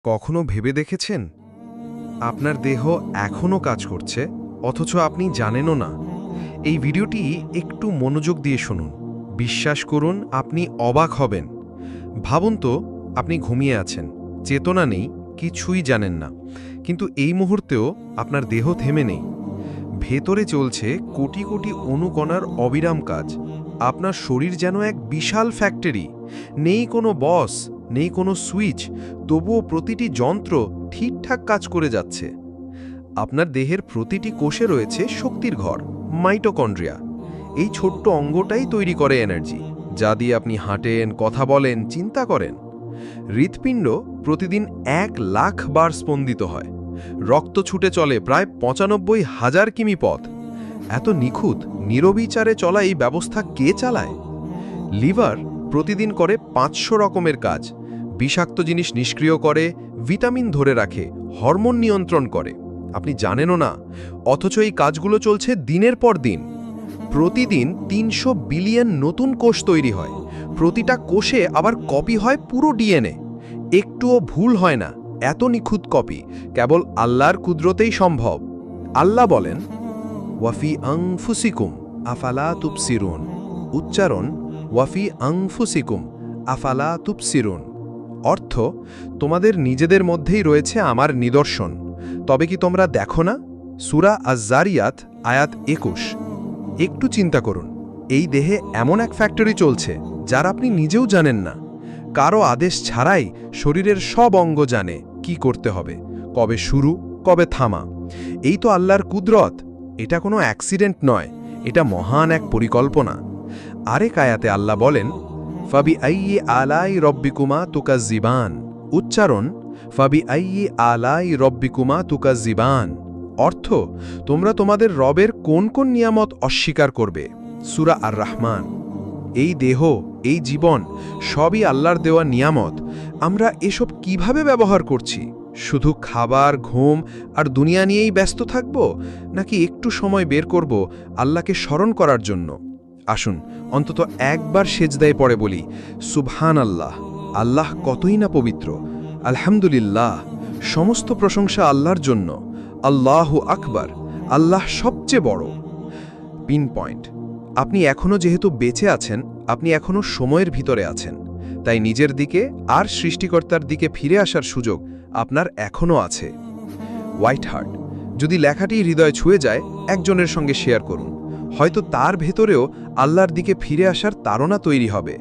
কখনো ভেবে দেখেছেন আপনার দেহ এখনও কাজ করছে অথচ আপনি জানেনও না? এই ভিডিওটি একটু মনোযোগ দিয়ে শুনুন। বিশ্বাস করুন, আপনি অবাক হবেন। ভাবুন তো, আপনি ঘুমিয়ে আছেন, চেতনা নেই, কিছুই জানেন না, কিন্তু এই মুহূর্তেও আপনার দেহ থেমে নেই। ভেতরে চলছে কোটি কোটি অণুকণার অবিরাম কাজ। আপনার শরীর যেন এক বিশাল ফ্যাক্টরি। নেই কোনো বস, নেই কোনো সুইচ, তবুও প্রতিটি যন্ত্র ঠিকঠাক কাজ করে যাচ্ছে। আপনার দেহের প্রতিটি কোষে রয়েছে শক্তির ঘর, মাইটোকন্ড্রিয়া। এই ছোট্ট অঙ্গটাই তৈরি করে এনার্জি, যা দিয়ে আপনি হাঁটেন, কথা বলেন, চিন্তা করেন। হৃৎপিণ্ড প্রতিদিন 1,00,000 বার স্পন্দিত হয়। রক্ত ছুটে চলে প্রায় 95,000 কিমি পথ। এত নিখুঁত নিরবিচারে চলা এই ব্যবস্থা কে চালায়? লিভার প্রতিদিন করে 500 রকমের কাজ। বিষাক্ত জিনিস নিষ্ক্রিয় করে, ভিটামিন ধরে রাখে, হরমোন নিয়ন্ত্রণ করে। আপনি জানেনও না, অথচ এই কাজগুলো চলছে দিনের পর দিন। প্রতিদিন 300 বিলিয়ন নতুন কোষ তৈরি হয়। প্রতিটা কোষে আবার কপি হয় পুরো ডিএনএ। একটুও ভুল হয় না। এত নিখুঁত কপি কেবল আল্লাহর কুদরতেই সম্ভব। আল্লাহ বলেন, ওয়াফি আনফুসিকুম আফালা তুবসিরুন। উচ্চারণ, ওয়াফি আনফুসিকুম আফালা তুবসিরুন। অর্থ, তোমাদের নিজেদের মধ্যেই রয়েছে আমার নিদর্শন, তবে কি তোমরা দেখো না? সূরা আজ-জারিয়াত আয়াত 21। একটু চিন্তা করুন, এই দেহে এমন এক ফ্যাক্টরি চলছে যার আপনি নিজেও জানেন না। কারো আদেশ ছাড়াই শরীরের সব অঙ্গ জানে কি করতে হবে, কবে শুরু, কবে থামা। এই তো আল্লাহর কুদরত। এটা কোনো অ্যাক্সিডেন্ট নয়, এটা মহান এক পরিকল্পনা। আরেক আয়াতে আল্লাহ বলেন, ফাবি আইয়ি আলাই রব্বিকুমা তুকাজ্জিবান। উচ্চারণ, ফাবি আইয়ি আলাই রব্বিকুমা তুকাজ্জিবান। অর্থ, তোমরা তোমাদের রবের কোন কোন নিয়ামত অস্বীকার করবে? সূরা আর রহমান। এই দেহ, এই জীবন সবই আল্লাহর দেওয়া নিয়ামত। আমরা এসব কিভাবে ব্যবহার করছি? শুধু খাবার, ঘুম আর দুনিয়া নিয়েই ব্যস্ত থাকব, নাকি একটু সময় বের করব আল্লাহকে স্মরণ করার জন্য? আসুন অন্তত একবার সেজদায় পড়ে বলি, সুবহান আল্লাহ, আল্লাহ কতই না পবিত্র। আলহামদুলিল্লাহ, সমস্ত প্রশংসা আল্লাহর জন্য। আল্লাহু আকবার, আল্লাহ সবচেয়ে বড়। পিন পয়েন্ট, আপনি এখনও যেহেতু বেঁচে আছেন, আপনি এখনও সময়ের ভিতরে আছেন। তাই নিজের দিকে আর সৃষ্টিকর্তার দিকে ফিরে আসার সুযোগ আপনার এখনও আছে। হোয়াইট হার্ট, যদি লেখাটি হৃদয় ছুঁয়ে যায়, একজনের সঙ্গে শেয়ার করুন। হয়তো তার ভেতরেও আল্লাহর দিকে ফিরে আসার তাড়না তৈরি হবে।